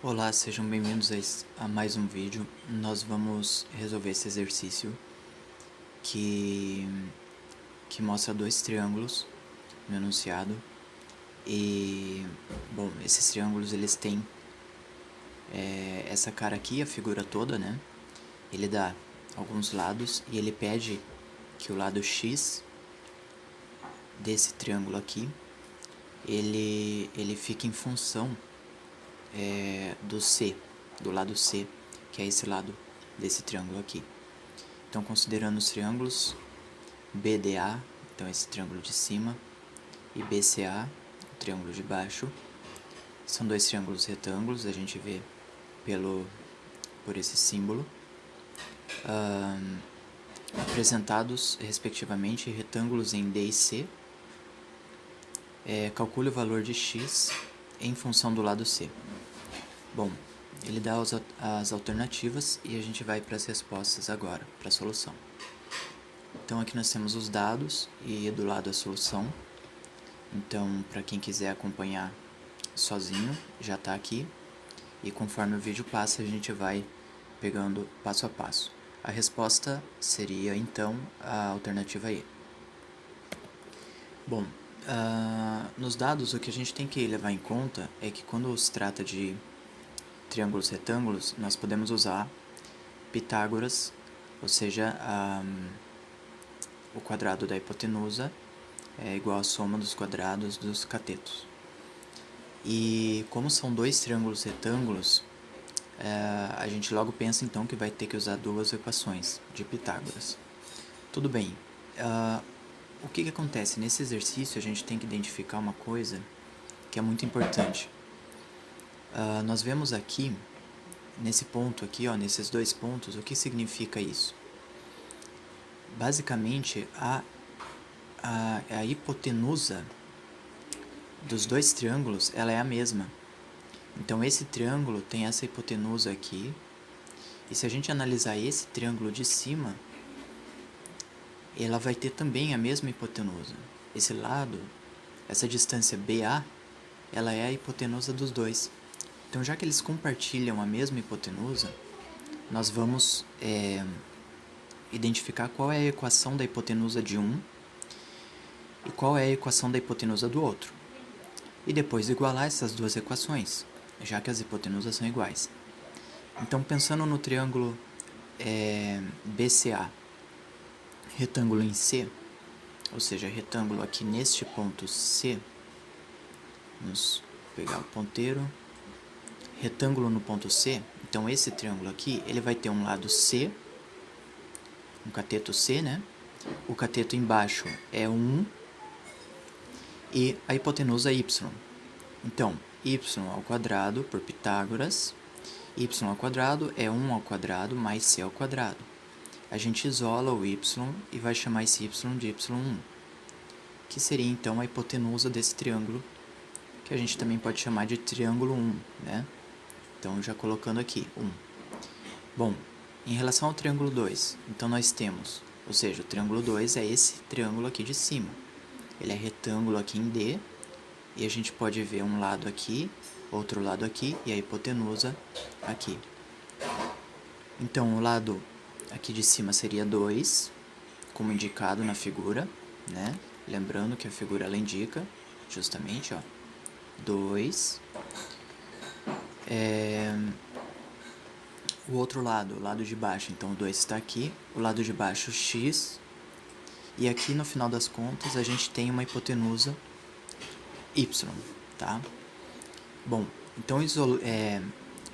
Olá, sejam bem-vindos a mais um vídeo. Nós vamos resolver esse exercício que mostra dois triângulos no enunciado. E, bom, esses triângulos eles têm essa cara aqui, a figura toda, né? Ele dá alguns lados e ele pede que o lado X desse triângulo aqui, ele fique em função do C, do lado C, que é esse lado desse triângulo aqui. Então, considerando os triângulos BDA, então esse triângulo de cima, e BCA, o triângulo de baixo, são dois triângulos retângulos, a gente vê por esse símbolo, apresentados respectivamente retângulos em D e C. Calcule o valor de x em função do lado C. Bom, ele dá as alternativas e a gente vai para as respostas agora, para a solução. Então aqui nós temos os dados e do lado a solução. Então, para quem quiser acompanhar sozinho, já está aqui. E conforme o vídeo passa, a gente vai pegando passo a passo. A resposta seria, então, a alternativa E. Bom, nos dados, o que a gente tem que levar em conta é que quando se trata de triângulos retângulos, nós podemos usar Pitágoras, ou seja, o quadrado da hipotenusa é igual à soma dos quadrados dos catetos. E como são dois triângulos retângulos, a gente logo pensa então que vai ter que usar duas equações de Pitágoras. Tudo bem. O que acontece? Nesse exercício a gente tem que identificar uma coisa que é muito importante. Nós vemos aqui, nesse ponto aqui, nesses dois pontos, o que significa isso? Basicamente, a hipotenusa dos dois triângulos ela é a mesma. Então, esse triângulo tem essa hipotenusa aqui. E se a gente analisar esse triângulo de cima, ela vai ter também a mesma hipotenusa. Esse lado, essa distância BA, ela é a hipotenusa dos dois. Então, já que eles compartilham a mesma hipotenusa, nós vamos identificar qual é a equação da hipotenusa de um e qual é a equação da hipotenusa do outro. E depois igualar essas duas equações, já que as hipotenusas são iguais. Então, pensando no triângulo BCA, retângulo em C, ou seja, retângulo aqui neste ponto C, vamos pegar o ponteiro, retângulo no ponto C, então esse triângulo aqui, ele vai ter um lado C, um cateto C, né? O cateto embaixo é 1 e a hipotenusa y. Então, y ao quadrado por Pitágoras, y ao quadrado é 1 ao quadrado mais c ao quadrado. A gente isola o y e vai chamar esse y de y1, que seria então a hipotenusa desse triângulo, que a gente também pode chamar de triângulo 1, né? Então, já colocando aqui, 1. Bom, em relação ao triângulo 2, então nós temos, ou seja, o triângulo 2 é esse triângulo aqui de cima. Ele é retângulo aqui em D, e a gente pode ver um lado aqui, outro lado aqui, e a hipotenusa aqui. Então, o lado aqui de cima seria 2, como indicado na figura, né? Lembrando que a figura ela indica justamente, 2. O outro lado, o lado de baixo, então o 2 está aqui, o lado de baixo x, e aqui no final das contas a gente tem uma hipotenusa y, tá? Bom, então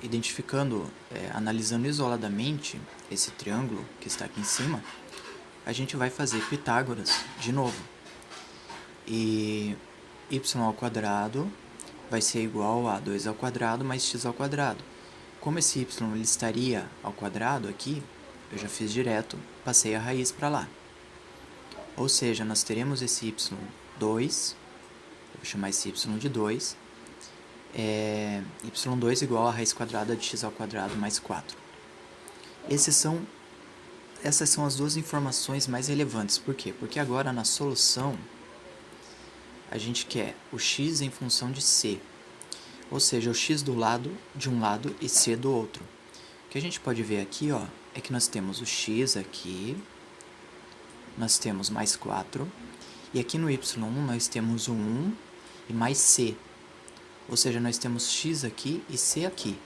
identificando, analisando isoladamente esse triângulo que está aqui em cima, a gente vai fazer Pitágoras de novo. E y ao quadrado vai ser igual a 2 ao quadrado mais x ao quadrado. Como esse y ele estaria ao quadrado aqui, eu já fiz direto, passei a raiz para lá. Ou seja, nós teremos esse y2, vou chamar esse y de 2, y2 igual a raiz quadrada de x ao quadrado mais 4. Essas são as duas informações mais relevantes. Por quê? Porque agora na solução a gente quer o x em função de c. ou seja, o x do lado de um lado e c do outro. O que a gente pode ver aqui, ó, é que nós temos o x aqui, nós temos mais 4, e aqui no y1 nós temos o 1 e mais c, ou seja, nós temos x aqui e c aqui.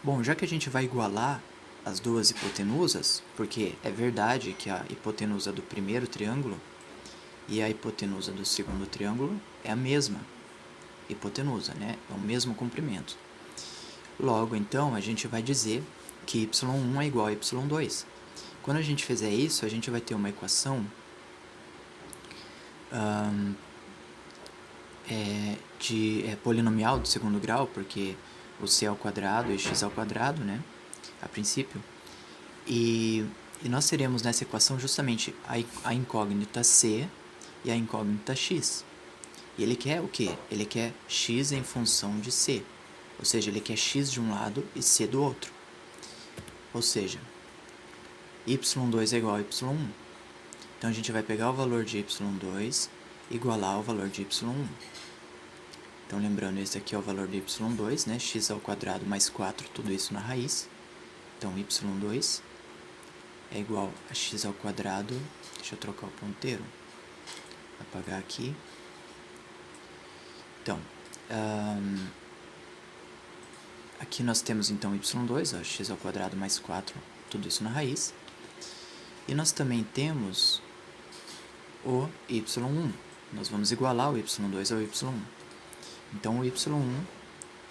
Bom, já que a gente vai igualar as duas hipotenusas, porque é verdade que a hipotenusa do primeiro triângulo e a hipotenusa do segundo triângulo é a mesma hipotenusa, né? É o mesmo comprimento. Logo, então, a gente vai dizer que y1 é igual a y2. Quando a gente fizer isso, a gente vai ter uma equação polinomial do segundo grau, porque o c ao quadrado e x ao quadrado, né? A princípio. E nós teremos nessa equação justamente a incógnita c e a incógnita x. E ele quer o quê? Ele quer x em função de c. Ou seja, ele quer x de um lado e c do outro. Ou seja, y2 é igual a y1. Então, a gente vai pegar o valor de y2 e igualar ao valor de y1. Então, lembrando, esse aqui é o valor de y2, né? X ao quadrado mais 4, tudo isso na raiz. Então, y2 é igual a x ao quadrado. Deixa eu trocar o ponteiro. Apagar aqui. Então, aqui nós temos então y2, ó, x ao quadrado mais 4, tudo isso na raiz. E nós também temos o y1. Nós vamos igualar o y2 ao y1. Então, o y1,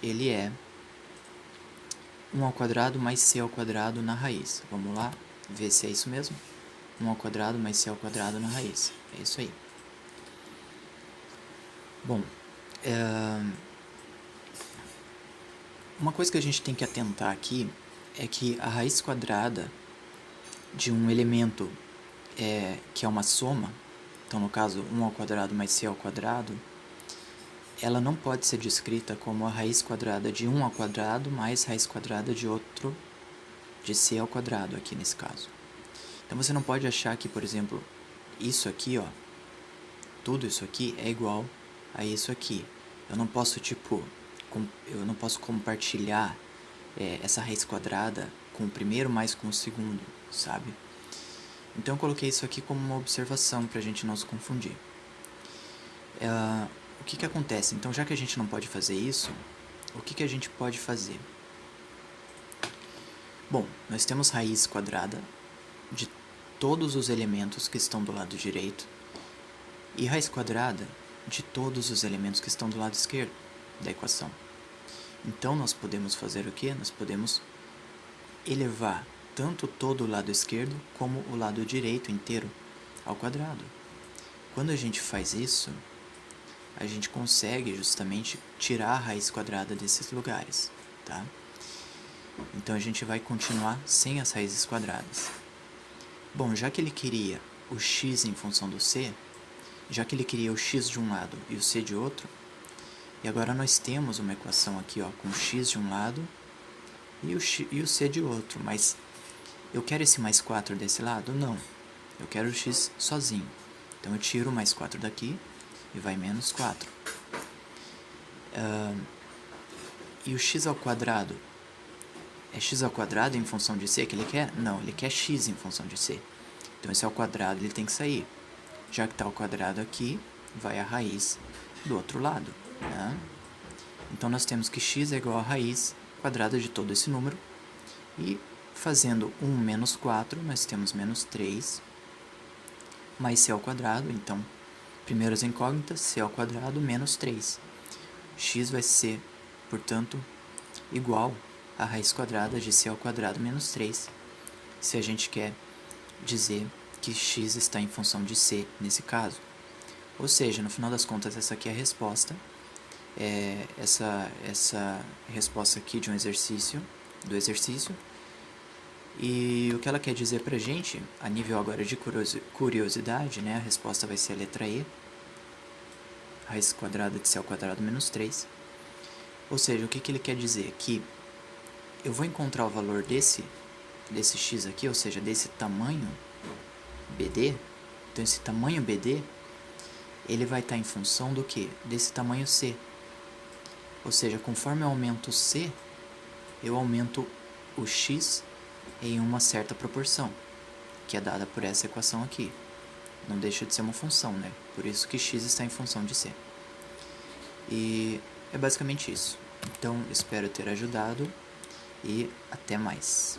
ele é 1 ao quadrado mais c ao quadrado na raiz. Vamos lá ver se é isso mesmo. 1 ao quadrado mais c ao quadrado na raiz. É isso aí. Bom, uma coisa que a gente tem que atentar aqui é que a raiz quadrada de um elemento que é uma soma, então no caso 1 ao quadrado mais c ao quadrado, ela não pode ser descrita como a raiz quadrada de 1 ao quadrado mais raiz quadrada de outro, de c ao quadrado aqui nesse caso. Então você não pode achar que, por exemplo, isso aqui, ó, tudo isso aqui é igual a isso aqui. Eu não posso, eu não posso compartilhar essa raiz quadrada com o primeiro mais com o segundo, sabe? Então eu coloquei isso aqui como uma observação para a gente não se confundir. O que acontece? Então, já que a gente não pode fazer isso, o que a gente pode fazer? Bom, nós temos raiz quadrada de todos os elementos que estão do lado direito e raiz quadrada de todos os elementos que estão do lado esquerdo da equação. Então, nós podemos fazer o quê? Nós podemos elevar tanto todo o lado esquerdo como o lado direito inteiro ao quadrado. Quando a gente faz isso, a gente consegue justamente tirar a raiz quadrada desses lugares, tá? Então, a gente vai continuar sem as raízes quadradas. Bom, já que ele queria o x em função do c, já que ele queria o x de um lado e o c de outro, e agora nós temos uma equação aqui, ó, com o x de um lado e o c de outro, mas eu quero esse mais 4 desse lado? Não, eu quero o x sozinho. Então, eu tiro o mais 4 daqui e vai menos 4. E o x ao quadrado? É x ao quadrado em função de c que ele quer? Não, ele quer x em função de c. Então, esse ao quadrado ele tem que sair. Já que está ao quadrado aqui, vai a raiz do outro lado. Né? Então, nós temos que x é igual a raiz quadrada de todo esse número. E fazendo 1 menos 4, nós temos menos 3 mais c ao quadrado. Então, primeiras incógnitas, c ao quadrado menos 3. X vai ser, portanto, igual a raiz quadrada de c ao quadrado menos 3, se a gente quer dizer que x está em função de c nesse caso. Ou seja, no final das contas, essa aqui é a resposta. Essa resposta aqui de um exercício, do exercício. E o que ela quer dizer pra gente, a nível agora de curiosidade, né, a resposta vai ser a letra E, raiz quadrada de c ao quadrado menos 3. Ou seja, o que ele quer dizer? Que eu vou encontrar o valor desse x aqui, ou seja, desse tamanho BD. Então, esse tamanho BD, ele vai estar em função do quê? Desse tamanho C. Ou seja, conforme eu aumento C, eu aumento o x em uma certa proporção, que é dada por essa equação aqui. Não deixa de ser uma função, né? Por isso que x está em função de C. E é basicamente isso. Então, espero ter ajudado e até mais.